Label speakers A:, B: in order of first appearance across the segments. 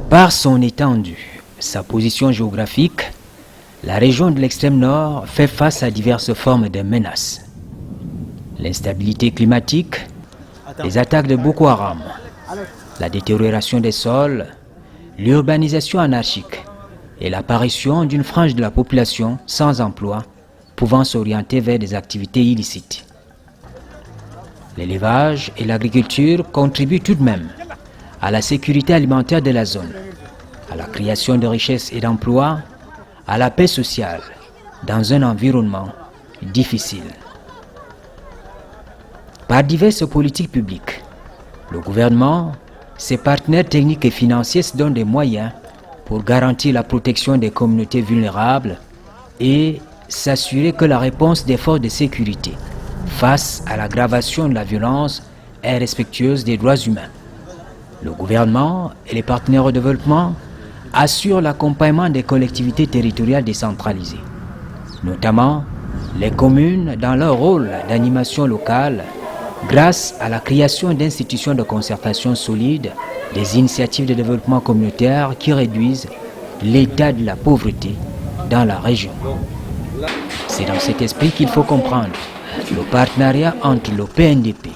A: Par son étendue, sa position géographique, la région de l'extrême nord fait face à diverses formes de menaces. L'instabilité climatique, les attaques de Boko Haram, la détérioration des sols, l'urbanisation anarchique et l'apparition d'une frange de la population sans emploi pouvant s'orienter vers des activités illicites. L'élevage et l'agriculture contribuent tout de même à la sécurité alimentaire de la zone, à la création de richesses et d'emplois, à la paix sociale dans un environnement difficile. Par diverses politiques publiques, le gouvernement, ses partenaires techniques et financiers se donnent des moyens pour garantir la protection des communautés vulnérables et s'assurer que la réponse des forces de sécurité face à l'aggravation de la violence est respectueuse des droits humains. Le gouvernement et les partenaires au développement assurent l'accompagnement des collectivités territoriales décentralisées, notamment les communes dans leur rôle d'animation locale grâce à la création d'institutions de concertation solides, des initiatives de développement communautaire qui réduisent l'état de la pauvreté dans la région. C'est dans cet esprit qu'il faut comprendre le partenariat entre le PNDP,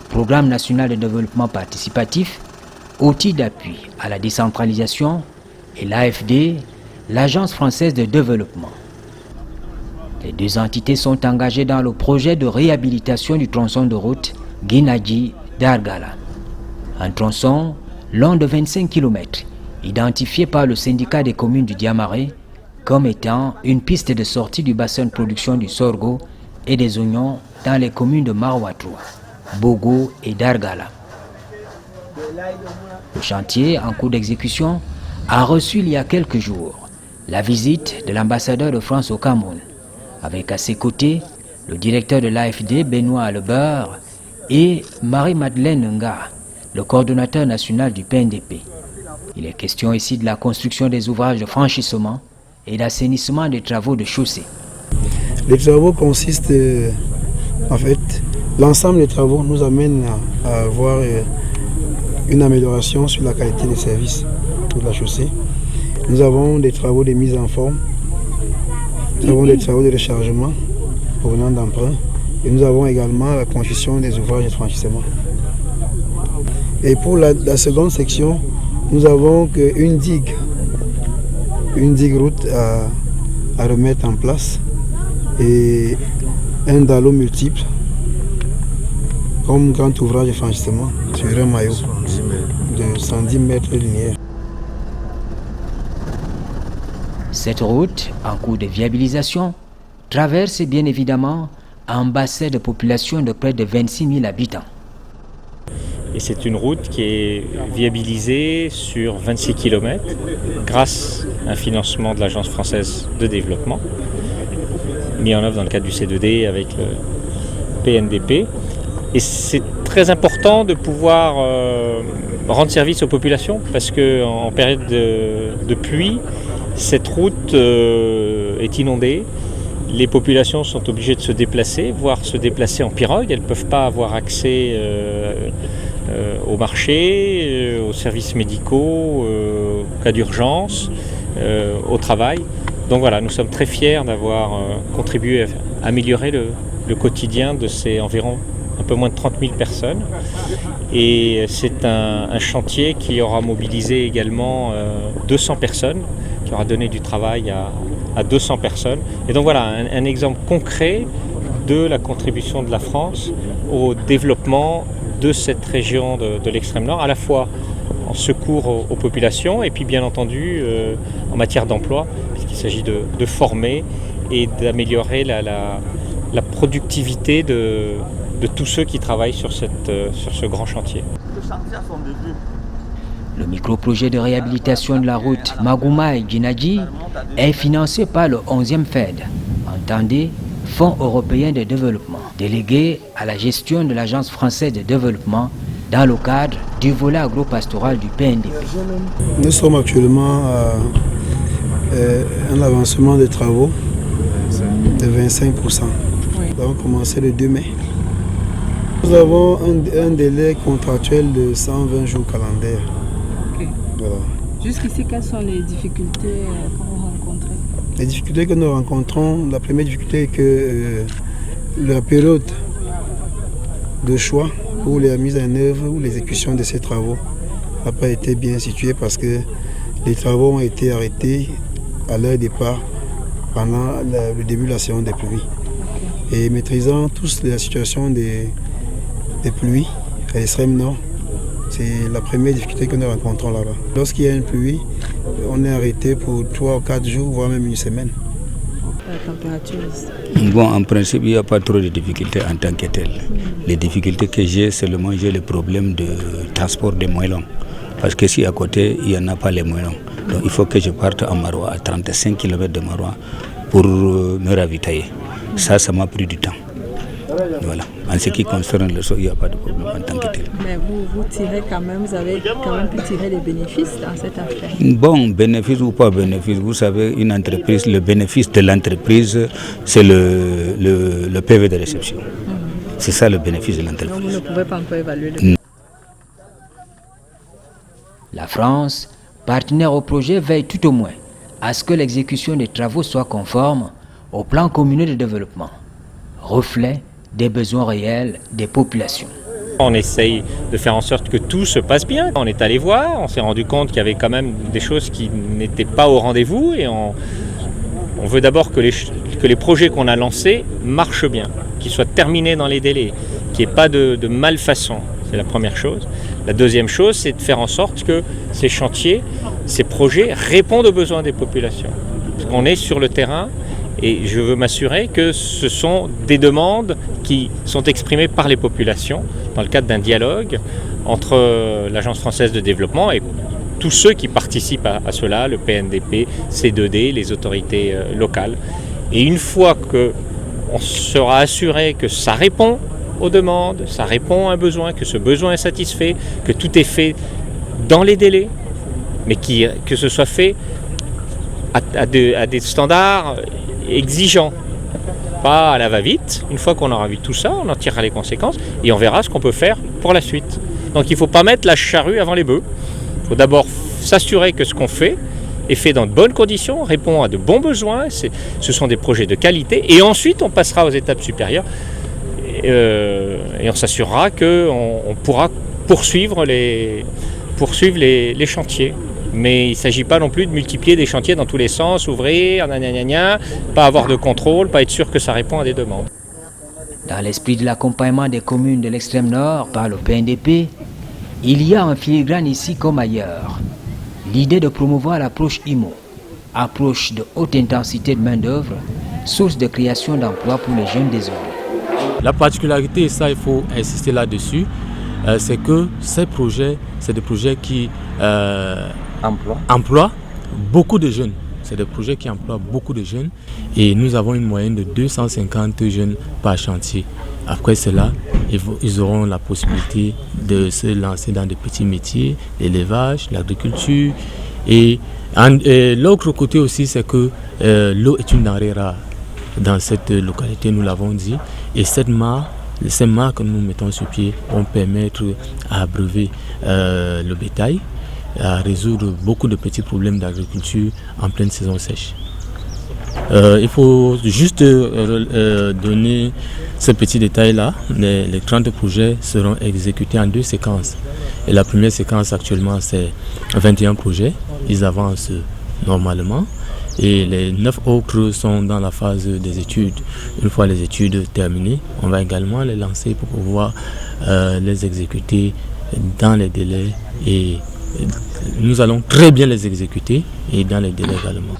A: Programme national de développement participatif, outil d'appui à la décentralisation, et l'AFD, l'Agence française de développement. Les deux entités sont engagées dans le projet de réhabilitation du tronçon de route Guinadji-Dargala. Un tronçon long de 25 km, identifié par le syndicat des communes du Diamaré comme étant une piste de sortie du bassin de production du sorgho et des oignons dans les communes de Marwatou, Bogo et Dargala. Le chantier, en cours d'exécution, a reçu il y a quelques jours la visite de l'ambassadeur de France au Cameroun, avec à ses côtés le directeur de l'AFD, Benoît Albert, et Marie-Madeleine Nga, le coordonnateur national du PNDP. Il est question ici de la construction des ouvrages de franchissement et d'assainissement des travaux de chaussée.
B: Les travaux consistent, en fait, l'ensemble des travaux nous amène à avoir une amélioration sur la qualité des services de la chaussée. Nous avons des travaux de mise en forme, nous avons des travaux de rechargement provenant d'emprunt et nous avons également la construction des ouvrages de franchissement. Et pour la seconde section, nous avons une digue route à remettre en place et un dallo multiple comme grand ouvrage de franchissement sur un maillot de 110 mètres linéaires.
A: Cette route, en cours de viabilisation, traverse bien évidemment un bassin de population de près de 26 000 habitants.
C: Et c'est une route qui est viabilisée sur 26 km grâce à un financement de l'Agence française de développement, mis en œuvre dans le cadre du C2D avec le PNDP. Et c'est très important de pouvoir rendre service aux populations parce qu'en période de pluie, cette route est inondée. Les populations sont obligées de se déplacer, voire se déplacer en pirogue. Elles ne peuvent pas avoir accès au marché, aux services médicaux, au cas d'urgence, au travail. Donc voilà, nous sommes très fiers d'avoir contribué à améliorer le quotidien de ces environ un peu moins de 30 000 personnes. Et c'est un chantier qui aura mobilisé également 200 personnes, qui aura donné du travail à 200 personnes. Et donc voilà, un exemple concret de la contribution de la France au développement de cette région de l'extrême nord, à la fois en secours aux populations et puis bien entendu en matière d'emploi, puisqu'il s'agit de former et d'améliorer la productivité de tous ceux qui travaillent sur ce grand chantier.
A: Le micro-projet de réhabilitation de la route Magouma-Guinadji est financé par le 11e FED, entendez, Fonds européen de développement, délégué à la gestion de l'Agence française de développement dans le cadre du volet agro-pastoral du PNDP.
B: Nous sommes actuellement à un avancement des travaux de 25%.
D: Oui.
B: Nous avons commencé le 2 mai. Nous avons un délai contractuel de 120 jours calendaires.
D: Ok.
B: Voilà.
D: Jusqu'ici, quelles sont les difficultés que vous rencontrez?
B: Les difficultés que nous rencontrons, la première difficulté est que la période de choix pour la mise en œuvre ou l'exécution de ces travaux n'a pas été bien située parce que les travaux ont été arrêtés à leur départ pendant le début de la saison des pluies. Et maîtrisant tous la situation des pluies à l'extrême nord, c'est la première difficulté que nous rencontrons là-bas. Lorsqu'il y a une pluie, on est arrêté pour 3 ou 4 jours, voire même une semaine.
D: La température ici.
E: Bon, en principe, il n'y a pas trop de difficultés en tant que telles. Les difficultés que j'ai le problème de transport des moellons. Parce que si à côté, il n'y en a pas les moellons. Donc il faut que je parte à Maroua, à 35 km de Maroua, pour me ravitailler. Ça m'a pris du temps. Voilà. En ce qui concerne le sol, il n'y a pas de problème en tant que tel.
D: Mais vous tirez quand même, vous avez quand même pu tirer des bénéfices dans cette affaire.
E: Bon, bénéfice ou pas bénéfice, vous savez, une entreprise, le bénéfice de l'entreprise, c'est le PV de réception. C'est ça le bénéfice de l'entreprise.
D: Donc vous ne pouvez pas encore évaluer le...
A: La France, partenaire au projet, veille tout au moins à ce que l'exécution des travaux soit conforme au plan communal de développement, reflet des besoins réels des populations.
C: On essaye de faire en sorte que tout se passe bien. On est allé voir, on s'est rendu compte qu'il y avait quand même des choses qui n'étaient pas au rendez-vous et on veut d'abord que les projets qu'on a lancés marchent bien, qu'ils soient terminés dans les délais, qu'il n'y ait pas de malfaçon. C'est la première chose. La deuxième chose, c'est de faire en sorte que ces chantiers, ces projets répondent aux besoins des populations. Parce qu'on est sur le terrain et je veux m'assurer que ce sont des demandes qui sont exprimées par les populations dans le cadre d'un dialogue entre l'Agence française de développement et tous ceux qui participent à cela, le PNDP, C2D, les autorités locales. Et une fois qu'on sera assuré que ça répond aux demandes, ça répond à un besoin, que ce besoin est satisfait, que tout est fait dans les délais, mais que ce soit fait à des standards exigeants, pas à la va-vite. Une fois qu'on aura vu tout ça, on en tirera les conséquences et on verra ce qu'on peut faire pour la suite. Donc il ne faut pas mettre la charrue avant les bœufs. Il faut d'abord s'assurer que ce qu'on fait est fait dans de bonnes conditions, répond à de bons besoins, ce sont des projets de qualité et ensuite on passera aux étapes supérieures et on s'assurera qu'on pourra poursuivre les chantiers. Mais il ne s'agit pas non plus de multiplier des chantiers dans tous les sens, ouvrir, pas avoir de contrôle, pas être sûr que ça répond à des demandes.
A: Dans l'esprit de l'accompagnement des communes de l'extrême nord par le PNDP, il y a en filigrane ici comme ailleurs l'idée de promouvoir l'approche IMO, approche de haute intensité de main-d'œuvre, source de création d'emplois pour les jeunes des zones.
F: La particularité, et ça il faut insister là-dessus, c'est que ces projets, c'est des projets qui emploient beaucoup de jeunes. C'est des projets qui emploient beaucoup de jeunes et nous avons une moyenne de 250 jeunes par chantier. Après cela, ils auront la possibilité de se lancer dans des petits métiers, l'élevage, l'agriculture. Et l'autre côté aussi, c'est que l'eau est une denrée rare dans cette localité, nous l'avons dit. Et ces mares que nous mettons sur pied vont permettre à abreuver le bétail, à résoudre beaucoup de petits problèmes d'agriculture en pleine saison sèche. Il faut juste donner ce petit détail-là. Les 30 projets seront exécutés en 2 séquences. Et la première séquence actuellement, c'est 21 projets. Ils avancent normalement. Et les 9 autres sont dans la phase des études. Une fois les études terminées, on va également les lancer pour pouvoir les exécuter dans les délais. Et nous allons très bien les exécuter et dans les délais également.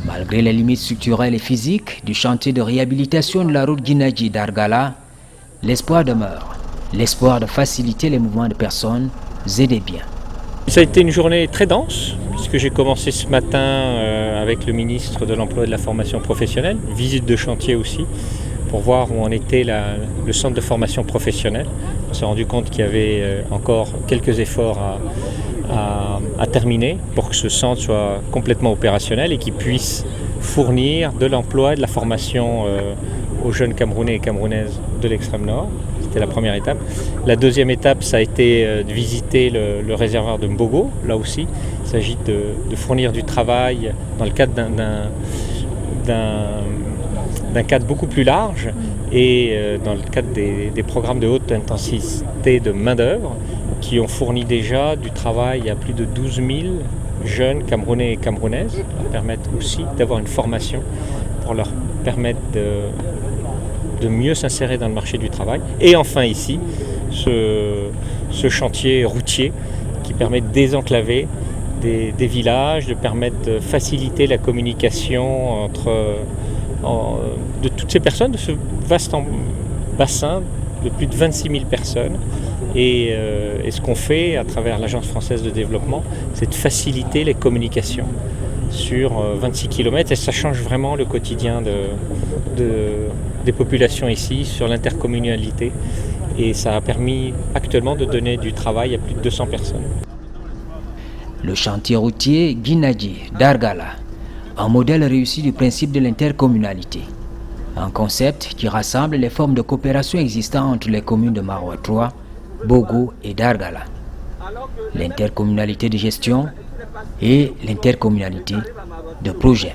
A: Malgré les limites structurelles et physiques du chantier de réhabilitation de la route Guinadji d'Argala, l'espoir demeure. L'espoir de faciliter les mouvements de personnes et des biens.
C: Ça a été une journée très dense, puisque j'ai commencé ce matin avec le ministre de l'Emploi et de la Formation professionnelle, visite de chantier aussi, pour voir où en était le centre de formation professionnelle. On s'est rendu compte qu'il y avait encore quelques efforts à terminer pour que ce centre soit complètement opérationnel et qu'il puisse fournir de l'emploi et de la formation aux jeunes Camerounais et Camerounaises de l'extrême nord. C'était la première étape. La deuxième étape, ça a été de visiter le réservoir de Mbogo. Là aussi, il s'agit de fournir du travail dans le cadre d'un cadre beaucoup plus large et dans le cadre des programmes de haute intensité de main-d'œuvre qui ont fourni déjà du travail à plus de 12 000 jeunes Camerounais et Camerounaises, qui leur permettent aussi d'avoir une formation pour leur permettre de mieux s'insérer dans le marché du travail. Et enfin ici, ce chantier routier qui permet de désenclaver des villages, de permettre de faciliter la communication de toutes ces personnes, de ce vaste bassin de plus de 26 000 personnes. Et ce qu'on fait à travers l'Agence française de développement, c'est de faciliter les communications sur 26 km et ça change vraiment le quotidien des populations ici sur l'intercommunalité et ça a permis actuellement de donner du travail à plus de 200 personnes.
A: Le chantier routier Guinadji d'Argala, un modèle réussi du principe de l'intercommunalité. Un concept qui rassemble les formes de coopération existantes entre les communes de Maroua 3, Bogo et Dargala. L'intercommunalité de gestion et l'intercommunalité de projet.